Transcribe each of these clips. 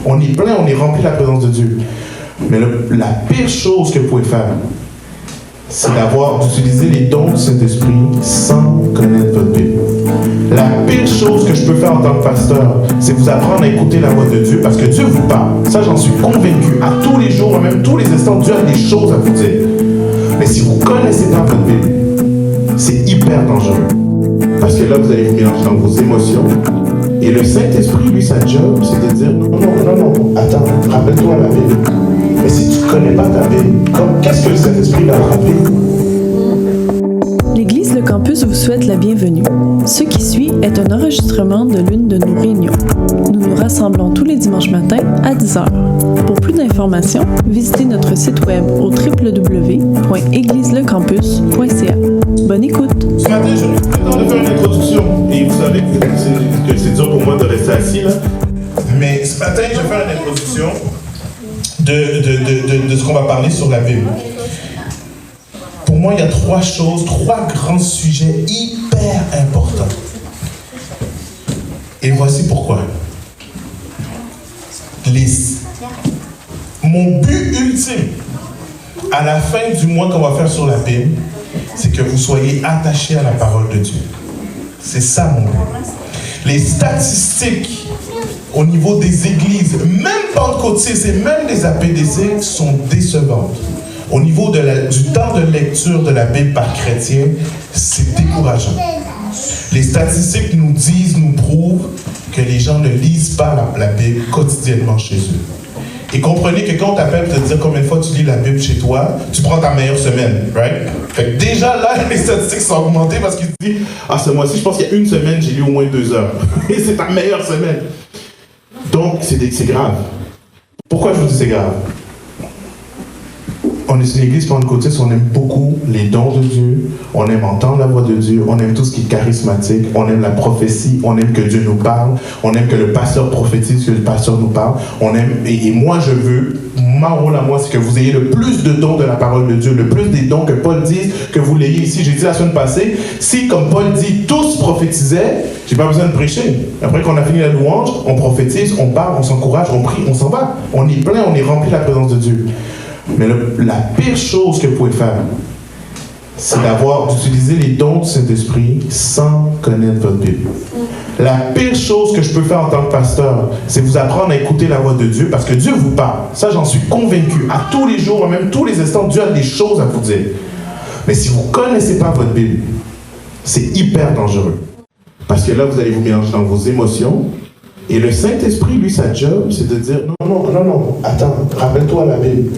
On est plein, on est rempli de la présence de Dieu. Mais la pire chose que vous pouvez faire, c'est d'utiliser les dons du Saint-Esprit sans connaître votre Bible. La pire chose que je peux faire en tant que pasteur, c'est vous apprendre à écouter la voix de Dieu, parce que Dieu vous parle. Ça, j'en suis convaincu. À tous les jours, même tous les instants, Dieu a des choses à vous dire. Mais si vous ne connaissez pas votre Bible, c'est hyper dangereux. Parce que là, vous allez vous mélanger dans vos émotions. Et le Saint-Esprit, lui, sa job, c'est de dire non, attends, rappelle-toi la Bible. Mais si tu ne connais pas ta Bible, qu'est-ce que le Saint-Esprit va te rappeler? L'Église Le Campus vous souhaite la bienvenue. Ce qui suit est un enregistrement de l'une de nos réunions. Nous nous rassemblons tous les dimanches matins à 10h. Pour plus d'informations, visitez notre site web au www.égliselecampus.ca. Bonne écoute! Ce matin, je vais faire une introduction. Et vous savez que c'est dur pour moi de rester assis là. Mais ce matin, je vais faire une introduction de ce qu'on va parler sur la Bible. Pour moi, il y a trois grands sujets hyper importants. Et voici pourquoi. Mon but ultime, à la fin du mois qu'on va faire sur la Bible, c'est que vous soyez attachés à la parole de Dieu. C'est ça mon but. Les statistiques au niveau des églises, même pentecôtistes et même des APDC, sont décevantes. Au niveau du temps de lecture de la Bible par chrétien, c'est décourageant. Les statistiques nous prouvent que les gens ne lisent pas la Bible quotidiennement chez eux. Et comprenez que quand on t'appelle pour te dire combien de fois tu lis la Bible chez toi, tu prends ta meilleure semaine, right? Fait que déjà là, les statistiques sont augmentées parce qu'il te dit ce mois-ci, je pense qu'il y a une semaine, j'ai lu au moins 2 heures. Et c'est ta meilleure semaine. Donc, c'est grave. Pourquoi je vous dis c'est grave? On est une église pentecôtiste, on aime beaucoup les dons de Dieu, on aime entendre la voix de Dieu, on aime tout ce qui est charismatique, on aime la prophétie, on aime que Dieu nous parle, on aime que le pasteur prophétise, que le pasteur nous parle, on aime, et moi je veux, mon rôle à moi, c'est que vous ayez le plus de dons de la parole de Dieu, le plus des dons que Paul dit, que vous l'ayez ici. J'ai dit la semaine passée, si comme Paul dit, tous prophétisaient, j'ai pas besoin de prêcher. Après qu'on a fini la louange, on prophétise, on parle, on s'encourage, on prie, on s'en va. On est plein, on est rempli de la présence de Dieu. Mais la pire chose que vous pouvez faire, c'est d'utiliser les dons du Saint-Esprit sans connaître votre Bible. La pire chose que je peux faire en tant que pasteur, c'est vous apprendre à écouter la voix de Dieu, parce que Dieu vous parle. Ça, j'en suis convaincu. À tous les jours, même tous les instants, Dieu a des choses à vous dire. Mais si vous ne connaissez pas votre Bible, c'est hyper dangereux. Parce que là, vous allez vous mélanger dans vos émotions. Et le Saint-Esprit, lui, sa job, c'est de dire non, attends, rappelle-toi la Bible.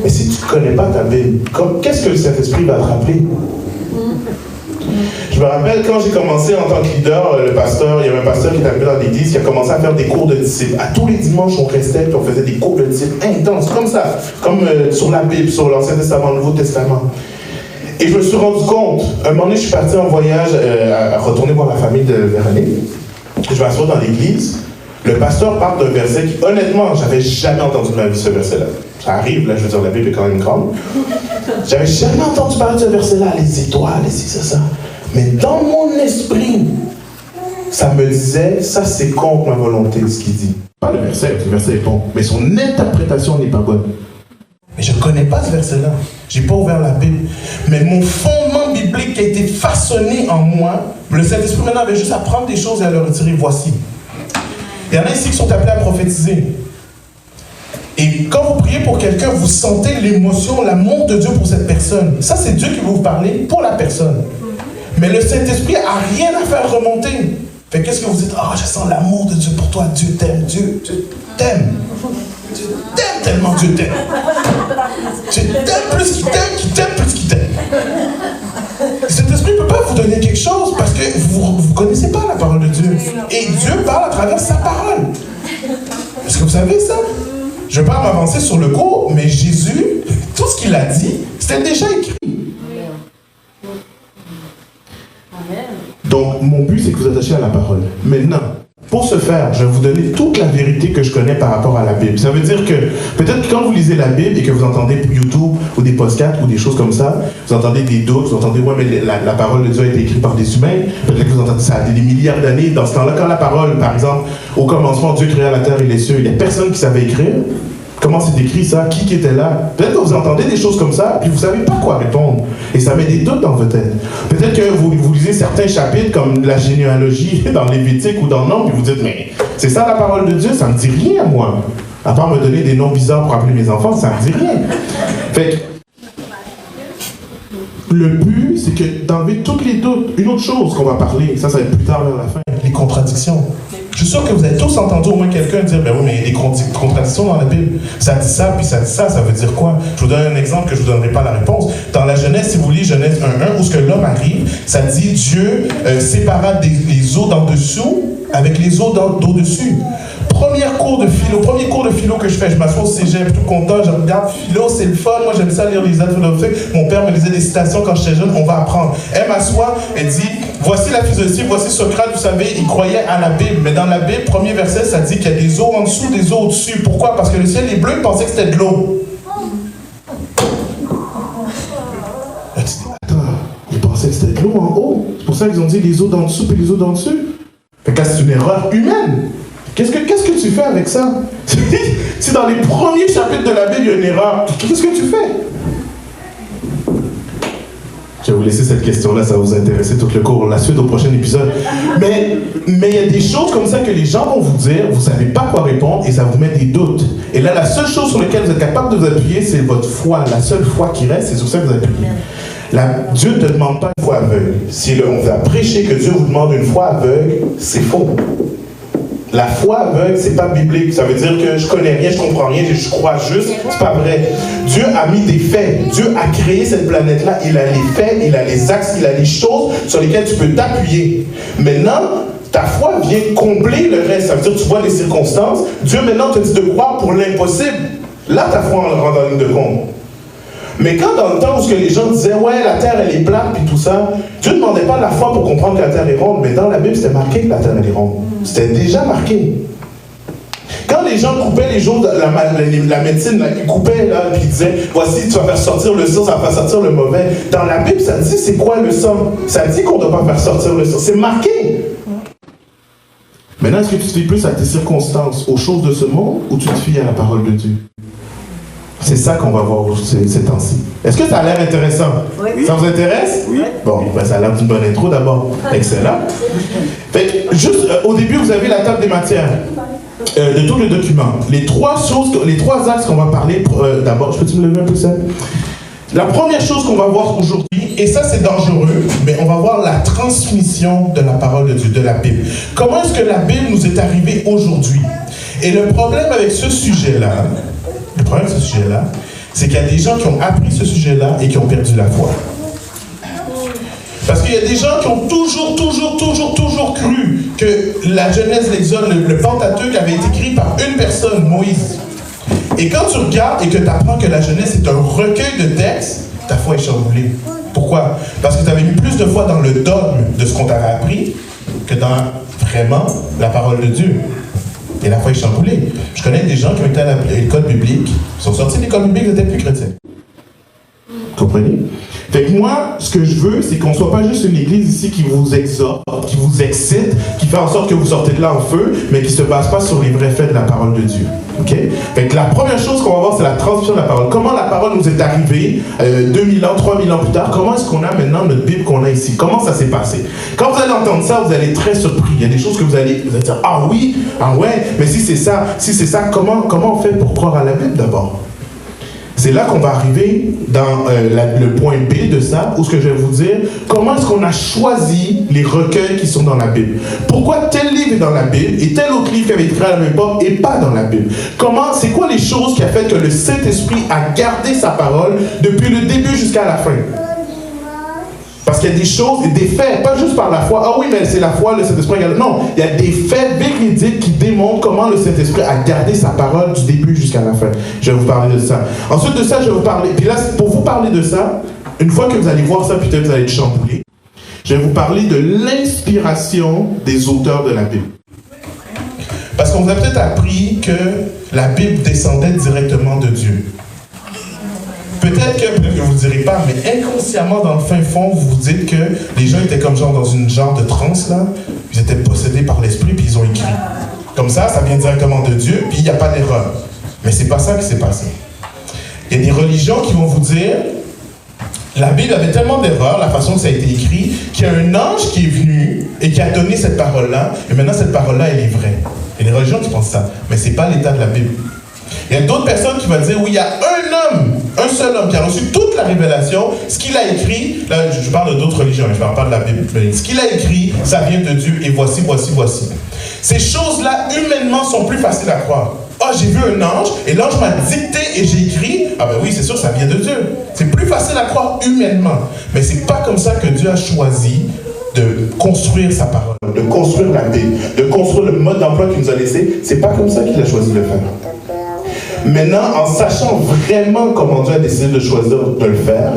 Mais si tu ne connais pas ta Bible, qu'est-ce que le Saint-Esprit va te rappeler? Je me rappelle quand j'ai commencé en tant que leader, il y avait un pasteur qui est arrivé dans l'église qui a commencé à faire des cours de disciples. À tous les dimanches, on restait et on faisait des cours de disciples intenses, comme ça, comme sur la Bible, sur l'Ancien Testament, le Nouveau Testament. Et je me suis rendu compte, un moment donné, je suis parti en voyage à retourner voir la famille de Véronique. Je m'assois dans l'église. Le pasteur parle d'un verset qui, honnêtement, j'avais jamais entendu de ma vie ce verset-là. Ça arrive, là, je veux dire, la Bible est quand même grande. J'avais jamais entendu parler de ce verset-là, les étoiles, ça. Mais dans mon esprit, ça me disait, ça c'est contre ma volonté, ce qu'il dit. Pas le verset est bon, mais son interprétation n'est pas bonne. Mais je ne connais pas ce verset-là. Je n'ai pas ouvert la Bible. Mais mon fondement biblique a été façonné en moi. Le Saint-Esprit maintenant avait juste à prendre des choses et à leur retirer. Voici. Il y en a ici qui sont appelés à prophétiser. Et quand vous priez pour quelqu'un, vous sentez l'émotion, l'amour de Dieu pour cette personne. Ça, c'est Dieu qui va vous parler pour la personne. Mais le Saint-Esprit n'a rien à faire remonter. Fait qu'est-ce que vous dites? Je sens l'amour de Dieu pour toi. Dieu t'aime. Dieu t'aime. Dieu t'aime tellement, Dieu t'aime. Dieu t'aime plus qu'il t'aime, qu'il t'aime plus qu'il t'aime. Cet esprit ne peut pas vous donner quelque chose parce que vous ne connaissez pas la parole de Dieu. Et Dieu parle à travers sa parole. Est-ce que vous savez ça? Je ne vais pas m'avancer sur le cours, mais Jésus, tout ce qu'il a dit, c'était déjà écrit. Donc, mon but, c'est que vous attachiez à la parole. Maintenant, Pour ce faire, je vais vous donner toute la vérité que je connais par rapport à la Bible. Ça veut dire que, peut-être que quand vous lisez la Bible et que vous entendez YouTube ou des podcasts ou des choses comme ça, vous entendez des doutes, vous entendez, ouais, mais la parole de Dieu a été écrite par des humains, peut-être que vous entendez ça a des milliards d'années. Dans ce temps-là, quand la parole, par exemple, au commencement, Dieu créa la terre et les cieux, il n'y a personne qui savait écrire. Comment c'est écrit ça? Qui était là? Peut-être que vous entendez des choses comme ça, puis vous ne savez pas quoi répondre. Et ça met des doutes dans votre tête. Peut-être que vous lisez certains chapitres, comme la généalogie dans Lévitique ou dans Nombre, puis vous dites, mais c'est ça la parole de Dieu? Ça ne me dit rien, moi. À part me donner des noms bizarres pour appeler mes enfants, ça ne me dit rien. Fait que, le but, c'est que d'enlever tous les doutes. Une autre chose qu'on va parler, ça va être plus tard vers la fin, les contradictions. Je suis sûr que vous avez tous entendu au moins quelqu'un dire, ben oui, mais il y a des contradictions dans la Bible. Ça dit ça, puis ça dit ça veut dire quoi? Je vous donne un exemple que je ne vous donnerai pas la réponse. Dans la Genèse, si vous lisez Genèse 1.1, où ce que l'homme arrive, ça dit Dieu sépara les eaux d'en dessous avec les eaux d'au-dessus. Premier cours de philo que je fais, je m'assois au cégep tout content, je regarde philo, c'est le fun, moi j'aime ça lire les œuvres philosophiques, mon père me lisait des citations quand j'étais jeune, on va apprendre. Elle m'assoit, elle dit, voici la philosophie, voici Socrate, vous savez, il croyait à la Bible, mais dans la Bible, premier verset, ça dit qu'il y a des eaux en dessous, des eaux au-dessus. Pourquoi? Parce que le ciel est bleu, il pensait que c'était de l'eau. Elle dit, attends, il pensait que c'était de l'eau en haut, c'est pour ça qu'ils ont dit les eaux d'en dessous et les eaux d'en dessus. Fait que là, c'est une erreur humaine. Qu'est-ce que tu fais avec ça? Si dans les premiers chapitres de la Bible, il y a une erreur, qu'est-ce que tu fais? Je vais vous laisser cette question-là, ça va vous intéresser tout le cours, la suite au prochain épisode. Mais il y a des choses comme ça que les gens vont vous dire, vous ne savez pas quoi répondre et ça vous met des doutes. Et là, la seule chose sur laquelle vous êtes capable de vous appuyer, c'est votre foi. La seule foi qui reste, c'est sur ça que vous appuyez. Dieu ne te demande pas une foi aveugle. Si on vous a prêché que Dieu vous demande une foi aveugle, c'est faux. La foi aveugle, c'est pas biblique. Ça veut dire que je connais rien, je comprends rien, je crois juste. C'est pas vrai. Dieu a mis des faits. Dieu a créé cette planète-là. Il a les faits, il a les axes, il a les choses sur lesquelles tu peux t'appuyer. Maintenant, ta foi vient combler le reste. Ça veut dire que tu vois les circonstances. Dieu maintenant te dit de croire pour l'impossible. Là, ta foi rentre en ligne de compte. Mais quand dans le temps où les gens disaient « Ouais, la terre, elle est plate, puis tout ça », Dieu ne demandait pas la foi pour comprendre que la terre est ronde, mais dans la Bible, c'était marqué que la terre, elle est ronde. C'était déjà marqué. Quand les gens coupaient les jours de la médecine, là, ils coupaient, là, puis ils disaient « Voici, tu vas faire sortir le sang, ça va faire sortir le mauvais ». Dans la Bible, ça dit c'est quoi le sang? Ça dit qu'on ne doit pas faire sortir le sang. C'est marqué. Maintenant, est-ce que tu te fies plus à tes circonstances, aux choses de ce monde, ou tu te fies à la parole de Dieu? C'est ça qu'on va voir ces temps-ci. Est-ce que ça a l'air intéressant? Oui. Ça vous intéresse? Oui. Bon, ben, ça a l'air d'une bonne intro d'abord. Excellent. Fait que, juste au début, vous avez la table des matières de tout le document. Les trois axes qu'on va parler d'abord. Je peux-tu me lever un peu ça? La première chose qu'on va voir aujourd'hui, et ça c'est dangereux, mais on va voir la transmission de la parole de Dieu, de la Bible. Comment est-ce que la Bible nous est arrivée aujourd'hui? Et le problème avec ce sujet-là, c'est qu'il y a des gens qui ont appris ce sujet-là et qui ont perdu la foi. Parce qu'il y a des gens qui ont toujours cru que la Genèse, l'Exode, le Pentateuque avait été écrit par une personne, Moïse. Et quand tu regardes et que tu apprends que la Genèse est un recueil de textes, ta foi est chamboulée. Pourquoi? Parce que tu avais mis plus de foi dans le dogme de ce qu'on t'avait appris que dans vraiment la parole de Dieu. Et la foi est chamboulée. Je connais des gens qui ont été à l'école biblique, ils sont sortis de l'école biblique, ils n'étaient plus chrétiens. Vous comprenez? Fait que moi, ce que je veux, c'est qu'on ne soit pas juste une église ici qui vous exhorte, qui vous excite, qui fait en sorte que vous sortez de là en feu, mais qui ne se base pas sur les vrais faits de la parole de Dieu. OK? Fait que la première chose qu'on va voir, c'est la transmission de la parole. Comment la parole nous est arrivée 2000 ans, 3000 ans plus tard? Comment est-ce qu'on a maintenant notre Bible qu'on a ici? Comment ça s'est passé? Quand vous allez entendre ça, vous allez être très surpris. Il y a des choses que vous allez dire, ah oui, ah ouais, mais si c'est ça, comment on fait pour croire à la Bible d'abord? C'est là qu'on va arriver dans le point B de ça, où ce que je vais vous dire, comment est-ce qu'on a choisi les recueils qui sont dans la Bible? Pourquoi tel livre est dans la Bible et tel autre livre qui avait été écrit à la même époque n'est pas dans la Bible? C'est quoi les choses qui a fait que le Saint-Esprit a gardé sa parole depuis le début jusqu'à la fin? Parce qu'il y a des choses, des faits, pas juste par la foi. Ah oui, mais c'est la foi, le Saint-Esprit a gardé. Non, il y a des faits véridiques qui démontrent comment le Saint-Esprit a gardé sa parole du début jusqu'à la fin. Je vais vous parler de ça. Ensuite de ça, je vais vous parler. Puis là, pour vous parler de ça, une fois que vous allez voir ça, peut-être vous allez être chamboulé. Je vais vous parler de l'inspiration des auteurs de la Bible. Parce qu'on vous a peut-être appris que la Bible descendait directement de Dieu. Peut-être que vous ne direz pas, mais inconsciemment, dans le fin fond, vous vous dites que les gens étaient comme genre dans une genre de transe, là. Ils étaient possédés par l'esprit, puis ils ont écrit. Comme ça vient directement de Dieu, puis il n'y a pas d'erreur. Mais c'est pas ça qui s'est passé. Il y a des religions qui vont vous dire, la Bible avait tellement d'erreurs, la façon dont ça a été écrit, qu'il y a un ange qui est venu et qui a donné cette parole-là, et maintenant cette parole-là, elle est vraie. Il y a des religions qui pensent ça, mais ce n'est pas l'état de la Bible. Il y a d'autres personnes qui vont dire, oui, il y a un seul homme qui a reçu toute la révélation, ce qu'il a écrit, là je parle d'autres religions, je ne parle pas de la Bible, mais ce qu'il a écrit, ça vient de Dieu, et voici. Ces choses-là, humainement, sont plus faciles à croire. Ah, j'ai vu un ange, et l'ange m'a dicté et j'ai écrit. Ah ben oui, c'est sûr, ça vient de Dieu. C'est plus facile à croire humainement. Mais c'est pas comme ça que Dieu a choisi de construire sa parole, de construire la Bible, de construire le mode d'emploi qu'il nous a laissé. C'est pas comme ça qu'il a choisi de le faire. Maintenant, en sachant vraiment comment Dieu a décidé de choisir de le faire,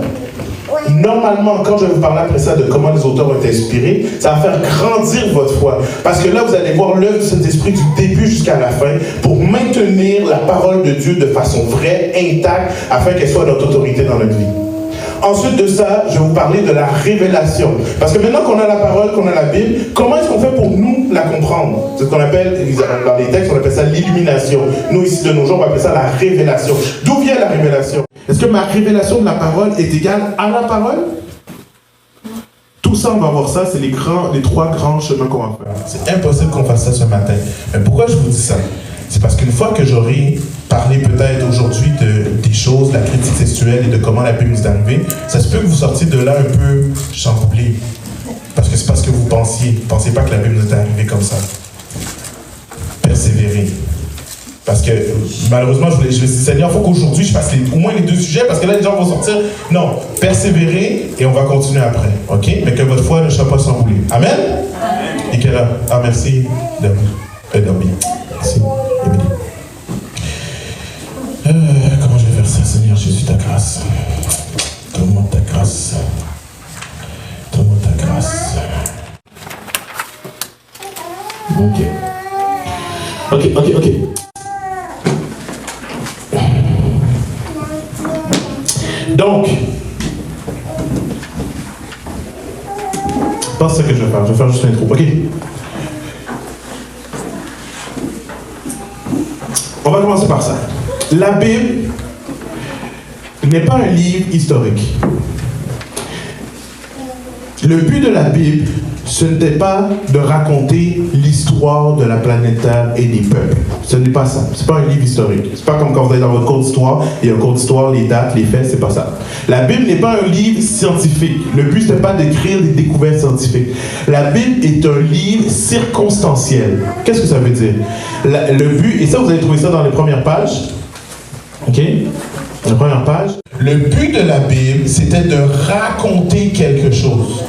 normalement, quand je vais vous parler après ça de comment les auteurs ont été inspirés, ça va faire grandir votre foi. Parce que là, vous allez voir l'œuvre de cet esprit du début jusqu'à la fin pour maintenir la parole de Dieu de façon vraie, intacte, afin qu'elle soit notre autorité dans notre vie. Ensuite de ça, je vais vous parler de la révélation. Parce que maintenant qu'on a la parole, qu'on a la Bible, comment est-ce qu'on fait pour nous la comprendre? C'est ce qu'on appelle, dans les textes, on appelle ça l'illumination. Nous, ici, de nos jours, on appelle ça la révélation. D'où vient la révélation? Est-ce que ma révélation de la parole est égale à la parole? Tout ça, on va voir ça, c'est les trois grands chemins qu'on va faire. C'est impossible qu'on fasse ça ce matin. Mais pourquoi je vous dis ça? C'est parce qu'une fois que j'aurai parlé peut-être aujourd'hui des choses, la critique textuelle et de comment la Bible nous est arrivée, ça se peut que vous sortiez de là un peu chamboulé. Parce que c'est parce que vous pensiez. Vous ne pensiez pas que la Bible nous est arrivée comme ça. Persévérer. Parce que malheureusement, je me suis dit, Seigneur, il faut qu'aujourd'hui je fasse au moins les deux sujets, parce que là, les gens vont sortir. Non, persévérer et on va continuer après. OK? Mais que votre foi ne soit pas chamboulée. Amen? Amen. Et quelle heure? Ah, merci, Dormi. Merci, Émilie. Comment je vais faire ça, Seigneur Jésus, ta grâce? Donne-moi ta grâce. Donne-moi ta grâce. Ok. Donc, pas ce que je vais faire. Je vais faire juste l'intro. Ok. On va commencer par ça. La Bible n'est pas un livre historique. Le but de la Bible, ce n'était pas de raconter l'histoire de la planète Terre et des peuples. Ce n'est pas ça. Ce n'est pas un livre historique. Ce n'est pas comme quand vous allez dans votre cours d'histoire, il y a un cours d'histoire, les dates, les faits, c'est pas ça. La Bible n'est pas un livre scientifique. Le but, ce n'est pas d'écrire des découvertes scientifiques. La Bible est un livre circonstanciel. Qu'est-ce que ça veut dire? Le but, et ça, vous allez trouver ça dans les premières pages. OK? La première page. Le but de la Bible, c'était de raconter quelque chose.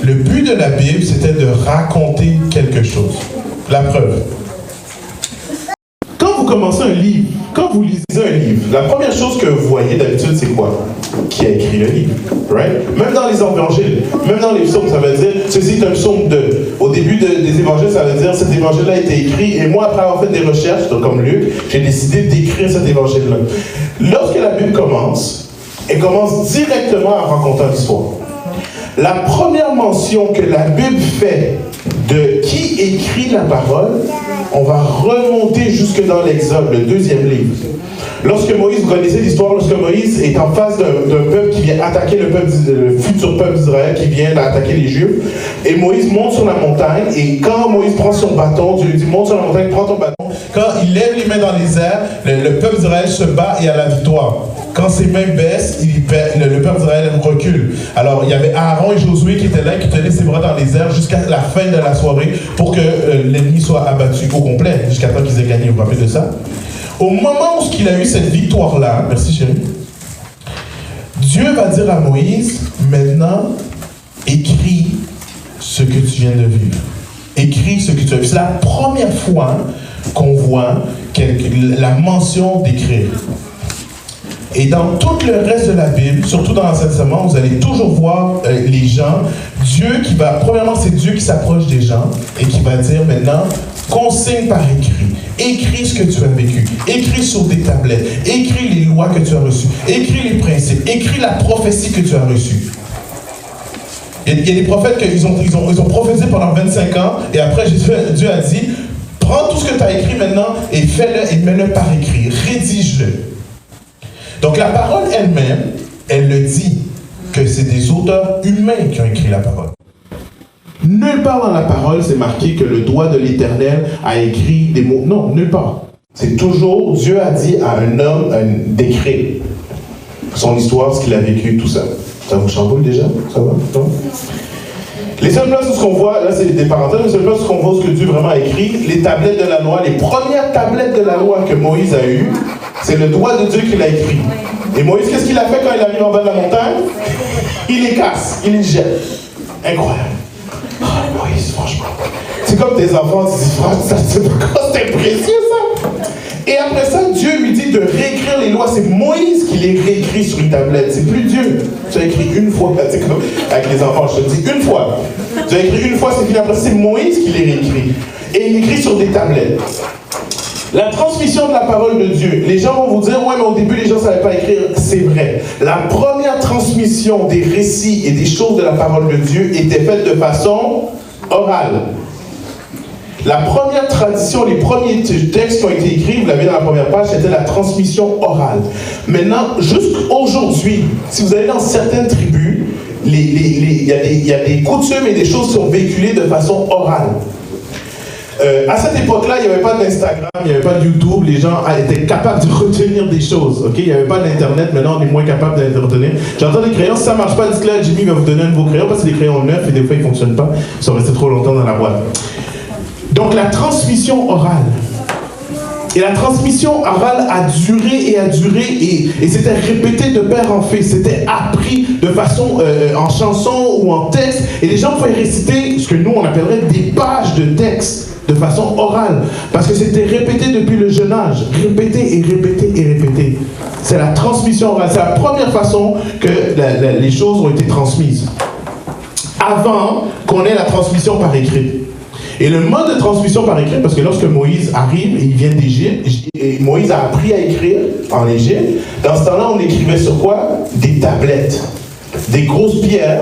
Le but de la Bible, c'était de raconter quelque chose. La preuve. Quand vous commencez un livre, quand vous lisez un livre, la première chose que vous voyez d'habitude, c'est quoi? Qui a écrit le livre? Right? Même dans les évangiles, même dans les psaumes, ça veut dire, ceci est un psaume 2. Au début des évangiles, ça veut dire, cet évangile-là a été écrit, et moi, après avoir fait des recherches, comme Luc, j'ai décidé d'écrire cet évangile-là. Lorsque la Bible commence, elle commence directement à raconter l'histoire. La première mention que la Bible fait de qui écrit la parole, on va remonter jusque dans l'Exode, le 2e livre. Lorsque Moïse, vous connaissez l'histoire, lorsque Moïse est en face d'un peuple qui vient attaquer le futur peuple d'Israël, qui vient attaquer les Juifs, et Moïse monte sur la montagne, et quand Moïse prend son bâton, Dieu lui dit, monte sur la montagne, prends ton bâton. Quand il lève les mains dans les airs, le peuple d'Israël se bat et a la victoire. Quand ses mains baissent, le peuple d'Israël recule. Alors, il y avait Aaron et Josué qui étaient là, qui tenaient ses bras dans les airs jusqu'à la fin de la soirée pour que l'ennemi soit abattu au complet, jusqu'à temps qu'ils aient gagné. Vous vous rappelez de ça? Au moment où il a eu cette victoire-là, merci chérie, Dieu va dire à Moïse, maintenant, écris ce que tu viens de vivre. Écris ce que tu as vu. C'est la première fois qu'on voit la mention d'écrire. Et dans tout le reste de la Bible, surtout dans l'Ancien Testament, vous allez toujours voir les gens, Dieu qui va, premièrement, c'est Dieu qui s'approche des gens et qui va dire maintenant, consigne par écrit. Écris ce que tu as vécu. Écris sur des tablettes. Écris les lois que tu as reçues. Écris les principes. Écris la prophétie que tu as reçue. Il y a des prophètes qui ont prophétisé pendant 25 ans et après Dieu a dit, prends tout ce que tu as écrit maintenant et fais-le et mets-le par écrit. Rédige-le. Donc la parole elle-même, elle le dit que c'est des auteurs humains qui ont écrit la parole. Nulle part dans la parole, c'est marqué que le doigt de l'Éternel a écrit des mots. Non, nulle part. C'est toujours, Dieu a dit à un homme d'écrire son histoire, ce qu'il a vécu, tout ça. Ça vous chamboule déjà? Ça va? Non? Les seules places où ce qu'on voit, là c'est des parenthèses, les seules places où on voit ce que Dieu vraiment a écrit, les tablettes de la loi, les premières tablettes de la loi que Moïse a eues, c'est le doigt de Dieu qui l'a écrit. Et Moïse, qu'est-ce qu'il a fait quand il arrive en bas de la montagne? Il les casse, il les jette. Incroyable. Oh, Moïse, franchement. C'est comme tes enfants qui disent, c'est précieux ça. Et après ça, Dieu lui dit de réécrire les lois. C'est Moïse qui les réécrit sur une tablette. C'est plus Dieu. Tu as écrit une fois. C'est comme avec les enfants, je te dis une fois. Tu as écrit une fois, c'est fini. Après, c'est Moïse qui les réécrit. Et il écrit sur des tablettes. La transmission de la parole de Dieu. Les gens vont vous dire, ouais, mais au début, les gens ne savaient pas écrire. C'est vrai. La première transmission des récits et des choses de la parole de Dieu était faite de façon orale. La première tradition, les premiers textes qui ont été écrits, vous l'avez dans la première page, c'était la transmission orale. Maintenant, jusqu'aujourd'hui, si vous allez dans certaines tribus, il y a des coutumes et des choses qui sont véhiculées de façon orale. À cette époque-là, il n'y avait pas d'Instagram, il n'y avait pas de YouTube, les gens étaient capables de retenir des choses. Okay? Il n'y avait pas d'Internet, maintenant on est moins capable de retenir. J'entends des crayons, si ça ne marche pas, dites-le, Jimmy va vous donner un nouveau crayon, parce que c'est des crayons neufs et des fois ils ne fonctionnent pas, ils sont restés trop longtemps dans la boîte. Donc la transmission orale. Et la transmission orale a duré et c'était répété de père en fils. C'était appris de façon en chanson ou en texte. Et les gens pouvaient réciter ce que nous on appellerait des pages de texte de façon orale. Parce que c'était répété depuis le jeune âge. Répété et répété et répété. C'est la transmission orale. C'est la première façon que les choses ont été transmises. Avant qu'on ait la transmission par écrit. Et le mode de transmission par écrit, parce que lorsque Moïse arrive, et il vient d'Égypte, et Moïse a appris à écrire en Égypte, dans ce temps-là, on écrivait sur quoi? Des tablettes. Des grosses pierres,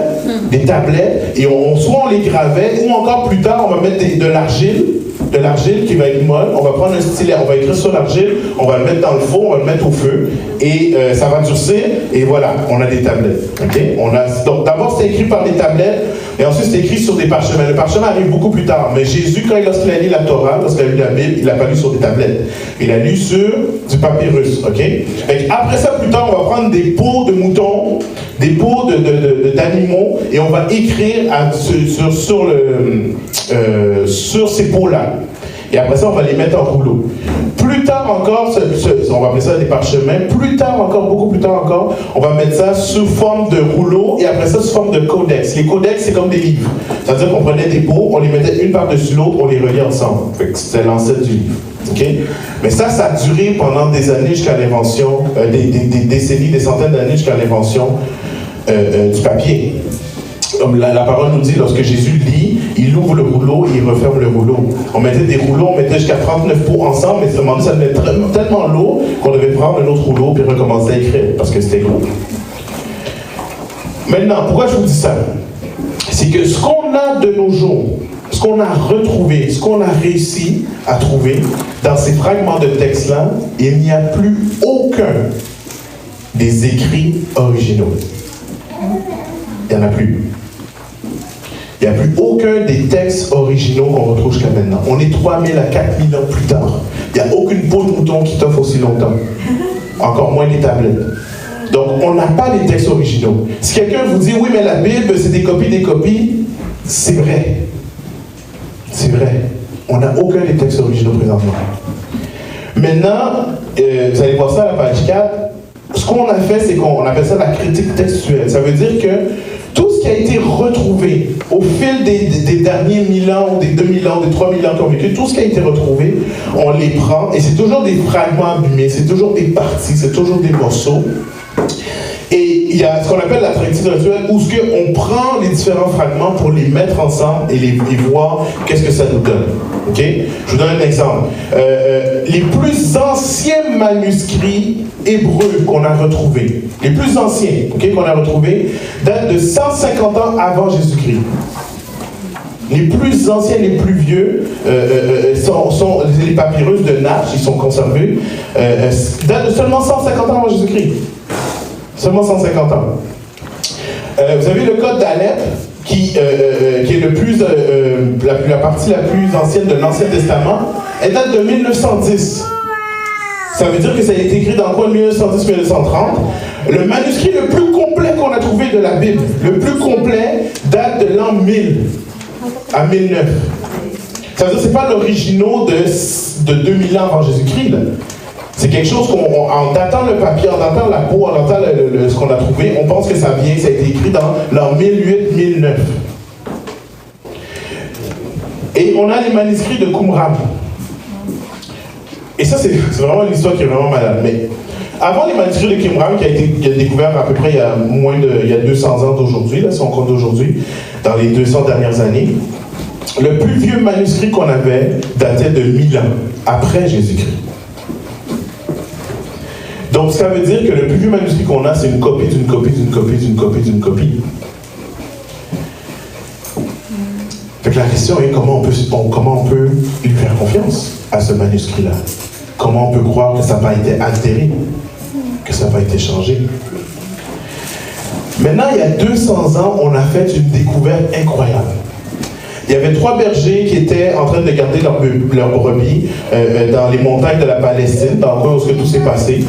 des tablettes, et soit on les gravait, ou encore plus tard, on va mettre de l'argile qui va être molle, on va prendre un stylet, on va écrire sur l'argile, on va le mettre dans le four, on va le mettre au feu, et ça va durcir, et voilà, on a des tablettes. Okay? Donc d'abord, c'est écrit par des tablettes, et ensuite, c'est écrit sur des parchemins. Le parchemin arrive beaucoup plus tard, mais Jésus, lorsqu'il a lu la Torah, lorsqu'il a lu la Bible, il n'a pas lu sur des tablettes. Il a lu sur du papyrus, ok? Et après ça, plus tard, on va prendre des peaux de moutons, des peaux d'animaux, et on va écrire sur ces peaux-là. Et après ça, on va les mettre en rouleau. Plus tard encore, on va appeler ça des parchemins. Plus tard encore, beaucoup plus tard encore, on va mettre ça sous forme de rouleau et après ça sous forme de codex. Les codex, c'est comme des livres. C'est-à-dire qu'on prenait des peaux, on les mettait une par-dessus l'autre, on les reliait ensemble. C'était l'ancêtre du livre. Okay? Mais ça a duré pendant des années jusqu'à l'invention, des décennies, des centaines d'années jusqu'à l'invention du papier. Comme la parole nous dit, lorsque Jésus lit, il ouvre le rouleau et il referme le rouleau. On mettait des rouleaux, on mettait jusqu'à 39 peaux ensemble, mais ça devenait tellement lourd qu'on devait prendre un autre rouleau puis recommencer à écrire, parce que c'était gros. Maintenant, pourquoi je vous dis ça? C'est que ce qu'on a de nos jours, ce qu'on a retrouvé, ce qu'on a réussi à trouver dans ces fragments de texte-là, il n'y a plus aucun des écrits originaux. Il n'y en a plus. Il n'y a plus aucun des textes originaux qu'on retrouve jusqu'à maintenant. On est 3000 à 4000 ans plus tard. Il n'y a aucune peau de mouton qui t'offre aussi longtemps. Encore moins les tablettes. Donc, on n'a pas les textes originaux. Si quelqu'un vous dit, oui, mais la Bible, c'est des copies, c'est vrai. C'est vrai. On n'a aucun des textes originaux présentement. Maintenant, vous allez voir ça à la page 4. Ce qu'on a fait, c'est qu'on appelle ça la critique textuelle. Ça veut dire que tout ce qui a été retrouvé au fil des derniers 1000 ans, ou des 2000 ans, des 3000 ans qu'on a vécu, tout ce qui a été retrouvé, on les prend, et c'est toujours des fragments abîmés, c'est toujours des parties, c'est toujours des morceaux. Et il y a ce qu'on appelle la tradition intellectuelle, où on prend les différents fragments pour les mettre ensemble et voir qu'est-ce que ça nous donne. Okay? Je vous donne un exemple. Les plus anciens manuscrits hébreux qu'on a retrouvés, les plus anciens qu'on a retrouvés, datent de 150 ans avant Jésus-Christ. Les plus anciens, les plus vieux, sont les papyrus de Nash, ils sont conservés, datent de seulement 150 ans avant Jésus-Christ. Seulement 150 ans. Vous avez le code d'Alep, qui est le plus, la partie la plus ancienne de l'Ancien Testament. Elle date de 1910. Ça veut dire que ça a été écrit dans le coin de 1910-1930. Le manuscrit le plus complet qu'on a trouvé de la Bible, le plus complet, date de l'an 1000 à 1009. Ça veut dire que ce n'est pas l'original de 2000 ans avant Jésus-Christ. C'est quelque chose en datant le papier, en datant la peau, en datant ce qu'on a trouvé, on pense que ça a été écrit dans l'an 1008-1009. Et on a les manuscrits de Qumran. Et ça, c'est vraiment une histoire qui est vraiment malade. Mais avant les manuscrits de Qumran, qui a été découvert à peu près il y a 200 ans d'aujourd'hui, là, si on compte d'aujourd'hui, dans les 200 dernières années, le plus vieux manuscrit qu'on avait datait de 1000 ans, après Jésus-Christ. Donc, ça veut dire que le plus vieux manuscrit qu'on a, c'est une copie d'une copie d'une copie d'une copie d'une copie. Fait que la question est comment on peut lui faire confiance à ce manuscrit-là? Comment on peut croire que ça n'a pas été altéré, que ça n'a pas été changé? Maintenant, il y a 200 ans, on a fait une découverte incroyable. Il y avait 3 bergers qui étaient en train de garder leurs brebis dans les montagnes de la Palestine, dans le coin où tout s'est passé.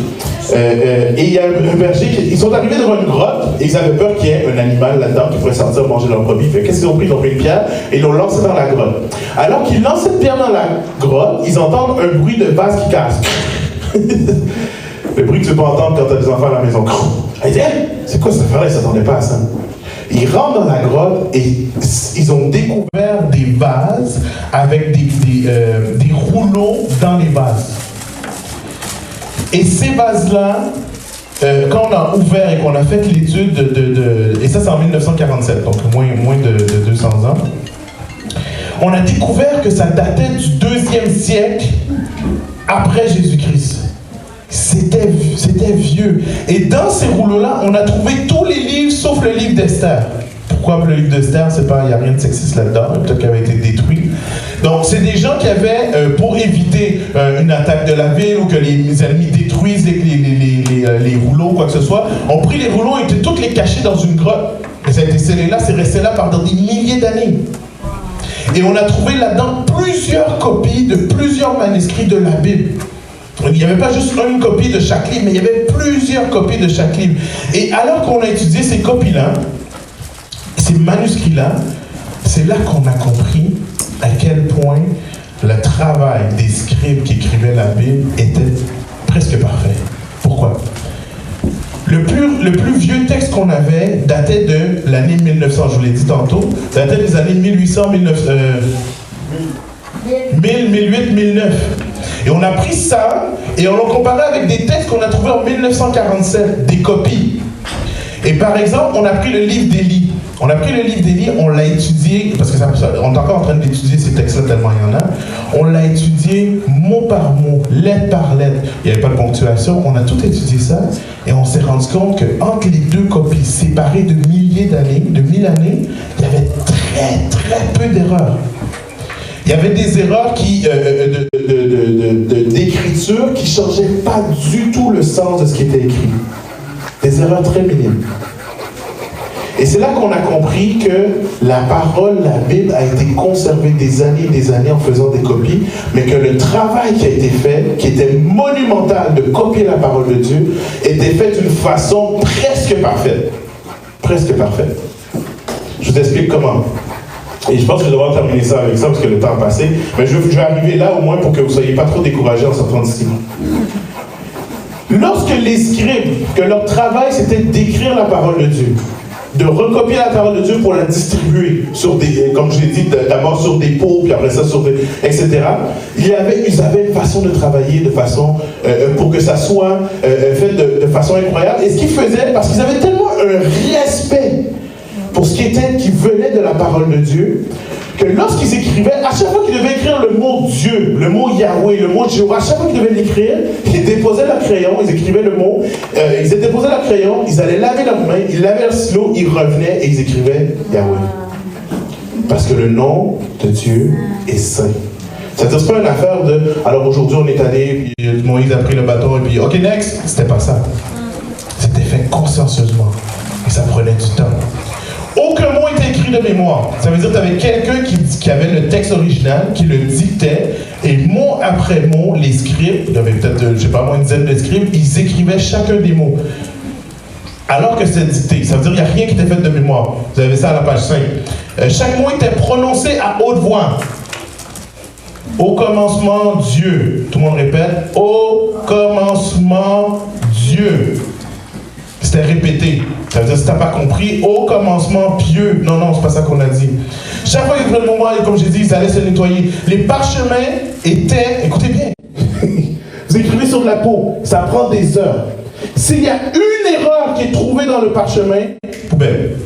Et il y a un berger, ils sont arrivés devant une grotte et ils avaient peur qu'il y ait un animal là-dedans qui pourrait sortir manger leurs brebis. Qu'est-ce qu'ils ont pris? Ils ont pris une pierre et ils l'ont lancée dans la grotte. Alors qu'ils lancent cette pierre dans la grotte, ils entendent un bruit de vase qui casse. Le bruit que tu peux entendre quand tu as des enfants à la maison. Ils disent, c'est quoi cette affaire-là? Ils ne s'attendaient pas à ça. Ils rentrent dans la grotte et ils ont découvert des vases avec des rouleaux dans les vases. Et ces vases-là, quand on a ouvert et qu'on a fait l'étude et ça c'est en 1947, donc moins de 200 ans, on a découvert que ça datait du 2e siècle après Jésus-Christ. C'était vieux. Et dans ces rouleaux-là, on a trouvé tous les livres sauf le livre d'Esther. Pourquoi le livre d'Esther? Il n'y a rien de sexiste là-dedans, peut-être qu'il avait été détruit. Donc, c'est des gens qui avaient, pour éviter une attaque de la ville ou que les ennemis détruisent les rouleaux, quoi que ce soit, ont pris les rouleaux et toutes les cachés dans une grotte. Et ça a été scellé là, c'est resté là pendant des milliers d'années. Et on a trouvé là-dedans plusieurs copies de plusieurs manuscrits de la Bible. Il n'y avait pas juste une copie de chaque livre, mais il y avait plusieurs copies de chaque livre. Et alors qu'on a étudié ces copies-là, ces manuscrits-là, c'est là qu'on a compris à quel point le travail des scribes qui écrivaient la Bible était presque parfait. Pourquoi? Le plus vieux texte qu'on avait datait de l'année 1900, je vous l'ai dit tantôt, datait des années 1800, 1008, 1009. Et on a pris ça et on l'a comparé avec des textes qu'on a trouvés en 1947, des copies. Et par exemple, on a pris le livre d'Élie. On a pris le livre d'Élie, on l'a étudié, parce que on est encore en train d'étudier ces textes-là tellement il y en a. On l'a étudié mot par mot, lettre par lettre. Il n'y avait pas de ponctuation, on a tout étudié ça. Et on s'est rendu compte qu'entre les deux copies, séparées de milliers d'années, de 1000 années, il y avait très très peu d'erreurs. Il y avait des erreurs d'écriture qui ne changeaient pas du tout le sens de ce qui était écrit. Des erreurs très minimes. Et c'est là qu'on a compris que la parole, la Bible, a été conservée des années en faisant des copies, mais que le travail qui a été fait, qui était monumental de copier la parole de Dieu, était fait d'une façon presque parfaite. Presque parfaite. Je vous explique comment. Et je pense que je devrais terminer ça avec ça parce que le temps a passé. Mais je vais arriver là au moins pour que vous ne soyez pas trop découragés en sortant d'ici. Lorsque les scribes, que leur travail c'était d'écrire la parole de Dieu, de recopier la parole de Dieu pour la distribuer sur des, comme je l'ai dit, d'abord sur des pots, puis après ça sur des, etc. Ils avaient une façon de travailler de façon, pour que ça soit fait de façon incroyable. Et ce qu'ils faisaient, parce qu'ils avaient tellement un respect pour ce qui venait de la parole de Dieu, que lorsqu'ils écrivaient, à chaque fois qu'ils devaient écrire le mot Dieu, le mot Yahweh, le mot Jéhovah, à chaque fois qu'ils devaient l'écrire, ils déposaient leur crayon, ils écrivaient le mot, ils déposaient leur crayon, ils allaient laver leurs mains, ils lavaient leur stylo, ils revenaient et ils écrivaient Yahweh. Parce que le nom de Dieu est saint. C'est-à-dire, c'est pas une affaire de, alors aujourd'hui on est allé, puis Moïse a pris le bâton, et puis ok, next. C'était pas ça. C'était fait consciencieusement. Et ça prenait du temps. Aucun mot était écrit de mémoire. Ça veut dire que tu avais quelqu'un qui avait le texte original, qui le dictait, et mot après mot, les scribes, il y avait peut-être, je sais pas moi, une dizaine de scribes, ils écrivaient chacun des mots. Alors que c'était dicté. Ça veut dire qu'il n'y a rien qui était fait de mémoire. Vous avez ça à la page 5. Chaque mot était prononcé à haute voix. Au commencement, Dieu. Tout le monde répète. Au commencement, Dieu. C'était répété. Ça veut dire, si tu n'as pas compris, au commencement pieux. Non, non, c'est pas ça qu'on a dit. Chaque fois qu'ils prenaient le moment, comme j'ai dit, ils allaient se nettoyer. Les parchemins étaient, écoutez bien, vous écrivez sur de la peau, ça prend des heures. S'il y a une erreur qui est trouvée dans le parchemin, poubelle.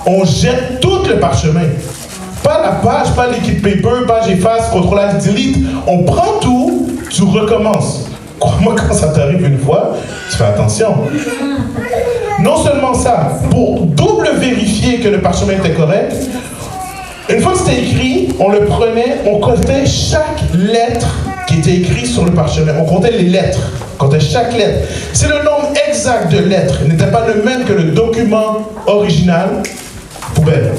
On jette tout le parchemin. Pas la page, pas liquid paper, page efface, contrôle delete. On prend tout, tu recommences. Crois-moi, quand ça t'arrive une fois, tu fais attention. Non seulement ça, pour double vérifier que le parchemin était correct, une fois que c'était écrit, on le prenait, on comptait chaque lettre qui était écrite sur le parchemin. On comptait les lettres, on comptait chaque lettre. Si le nombre exact de lettres n'était pas le même que le document original, poubelle.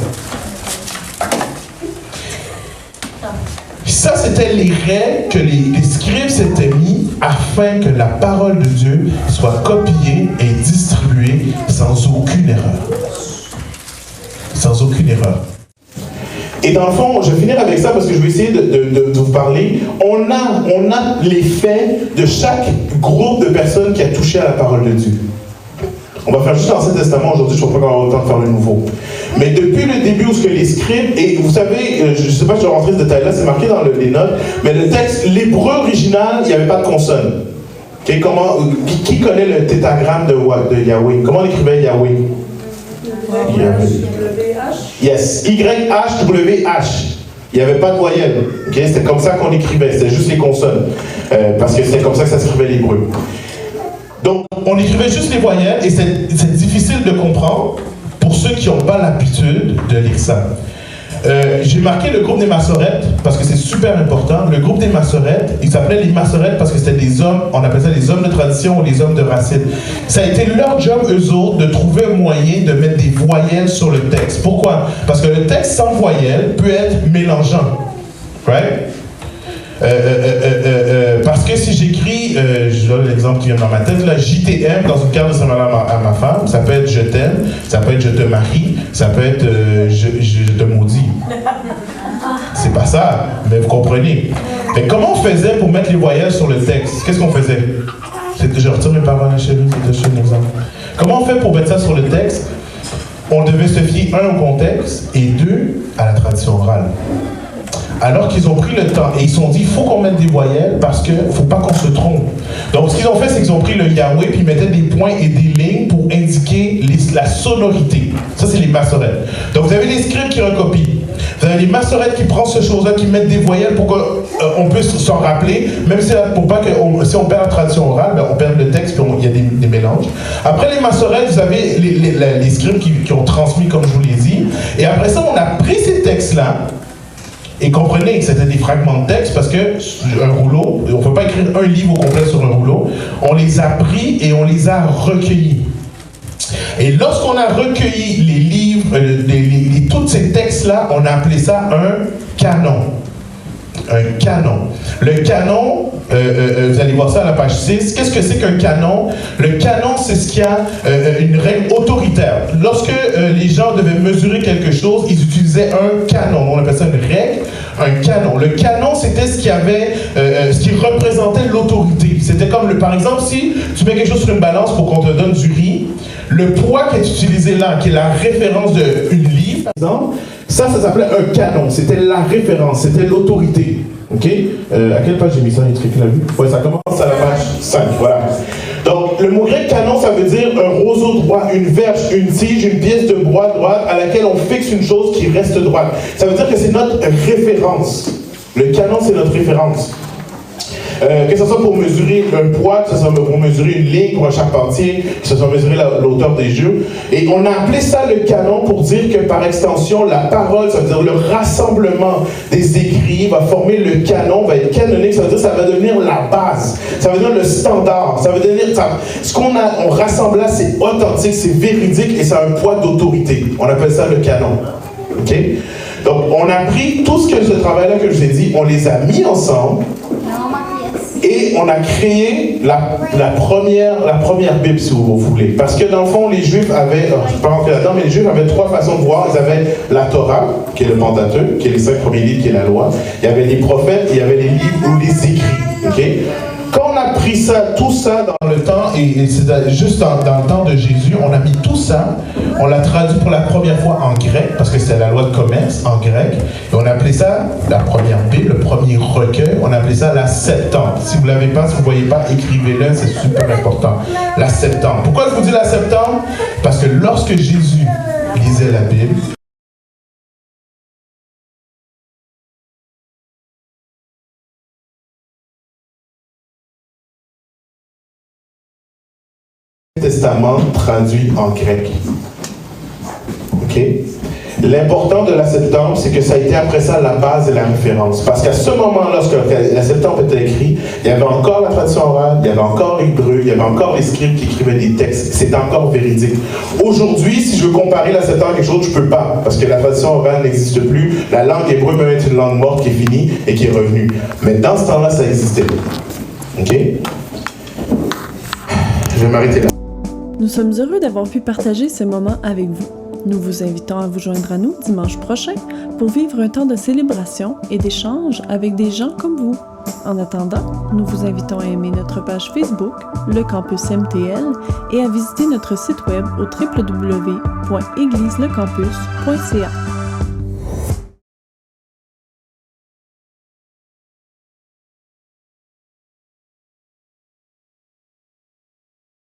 Ça, c'était les règles que les scribes s'étaient mis afin que la parole de Dieu soit copiée et distribuée sans aucune erreur. Sans aucune erreur. Et dans le fond, je vais finir avec ça parce que je vais essayer de vous parler. On a les faits de chaque groupe de personnes qui a touché à la parole de Dieu. On va faire juste l'Ancien Testament aujourd'hui, je ne crois pas qu'on aura le temps de faire le Nouveau. Mais depuis le début où ce que les scribes, et vous savez, je ne sais pas si je vais rentrer ce détail-là, c'est marqué dans les notes, mais le texte, l'hébreu original, il n'y avait pas de consonne. Okay, qui connaît le tétragramme de Yahweh? Comment on écrivait Yahweh? Yes, Y-H-W-H. Il n'y avait pas de voyelle. Okay? C'était comme ça qu'on écrivait, c'était juste les consonnes. Parce que c'était comme ça que ça s'écrivait l'hébreu. Donc, on écrivait juste les voyelles et c'est difficile de comprendre pour ceux qui n'ont pas l'habitude de lire ça. J'ai marqué le groupe des Massorètes parce que c'est super important. Le groupe des Massorètes, ils s'appelaient les Massorètes parce que c'était des hommes, on appelait ça les hommes de tradition ou les hommes de racine. Ça a été leur job, eux autres, de trouver un moyen de mettre des voyelles sur le texte. Pourquoi? Parce que le texte sans voyelles peut être mélangeant. Right? Parce que si j'écris, je donne l'exemple qui vient dans ma tête, là, JTM dans une carte de Saint-Valentin à ma femme, ça peut être je t'aime, ça peut être je te marie, ça peut être je te maudis. C'est pas ça, mais vous comprenez. Mais comment on faisait pour mettre les voyelles sur le texte? Qu'est-ce qu'on faisait? Je retire mes paroles chez lui, c'est juste un exemple. Comment on fait pour mettre ça sur le texte? On devait se fier, un, au contexte, et deux, à la tradition orale. Alors qu'ils ont pris le temps et ils se sont dit, il faut qu'on mette des voyelles parce qu'il ne faut pas qu'on se trompe. Donc, ce qu'ils ont fait, c'est qu'ils ont pris le Yahweh puis ils mettaient des points et des lignes pour indiquer la sonorité. Ça, c'est les massorètes. Donc, vous avez les scribes qui recopient. Vous avez les massorètes qui prennent ces choses-là, qui mettent des voyelles pour qu'on puisse s'en rappeler, même si, pour pas que si on perd la tradition orale, ben on perd le texte puis il y a des mélanges. Après les massorètes, vous avez les scribes qui ont transmis, comme je vous l'ai dit. Et après ça, on a pris ces textes-là. Et comprenez que c'était des fragments de texte parce que un rouleau, on ne peut pas écrire un livre au complet sur un rouleau. On les a pris et on les a recueillis. Et lorsqu'on a recueilli les livres, tous ces textes-là, on a appelé ça un canon. Un canon. Le canon, vous allez voir ça à la page 6. Qu'est-ce que c'est qu'un canon? Le canon, c'est ce qui a une règle autoritaire. Lorsque les gens devaient mesurer quelque chose, ils utilisaient un canon. On appelle ça une règle, un canon. Le canon, c'était ce qui représentait l'autorité. C'était C'était comme, par exemple, si tu mets quelque chose sur une balance pour qu'on te donne du riz, le poids qui est utilisé là, qui est la référence d'une livre, par exemple, ça s'appelait un canon. C'était la référence, c'était l'autorité. OK? À quelle page j'ai mis ça? Il a vu? Ouais, ça commence à la page 5, voilà. Donc, le mot grec canon, ça veut dire un roseau droit, une verge, une tige, une pièce de bois droite à laquelle on fixe une chose qui reste droite. Ça veut dire que c'est notre référence. Le canon, c'est notre référence. Que ce soit pour mesurer un poids, que ce soit pour mesurer une ligne pour un charpentier, que ce soit mesurer l'auteur des jeux. Et on a appelé ça le canon pour dire que par extension, la parole, ça veut dire le rassemblement des écrits va former le canon, va être canonique, ça veut dire que ça va devenir la base, ça veut dire le standard, ça veut devenir, ce qu'on rassemble là, c'est authentique, c'est véridique et ça a un poids d'autorité. On appelle ça le canon. OK? Donc, on a pris tout ce travail-là que je vous ai dit, on les a mis ensemble. Et on a créé la première Bible, si vous voulez. Parce que dans le fond, les Juifs avaient, je ne vais pas rentrer là-dedans, mais les Juifs avaient trois façons de voir. Ils avaient la Torah, qui est le Pentateuque, qui est les 5 premiers livres, qui est la loi. Il y avait les prophètes, il y avait les livres ou les écrits. Okay? Quand on a pris ça, tout ça dans le temps, et c'est juste dans le temps de Jésus, on a mis tout ça, on l'a traduit pour la première fois en grec, parce que c'était la loi de commerce en grec, et on a appelé ça la première Bible, le premier recueil, on a appelé ça la Septante. Si vous ne l'avez pas, si vous ne voyez pas, écrivez-le, c'est super important. La Septante. Pourquoi je vous dis la Septante? Parce que lorsque Jésus lisait la Bible, Testament traduit en grec. OK? L'important de la Septante, c'est que ça a été après ça la base et la référence. Parce qu'à ce moment-là, lorsque la Septante était écrite, il y avait encore la tradition orale, il y avait encore l'hébreu, il y avait encore les scribes qui écrivaient des textes. C'était encore véridique. Aujourd'hui, si je veux comparer la Septante à quelque chose, je ne peux pas. Parce que la tradition orale n'existe plus. La langue hébreu peut être une langue morte qui est finie et qui est revenue. Mais dans ce temps-là, ça existait. OK? Je vais m'arrêter là. Nous sommes heureux d'avoir pu partager ce moment avec vous. Nous vous invitons à vous joindre à nous dimanche prochain pour vivre un temps de célébration et d'échange avec des gens comme vous. En attendant, nous vous invitons à aimer notre page Facebook, le Campus MTL, et à visiter notre site web au www.égliseLecampus.ca.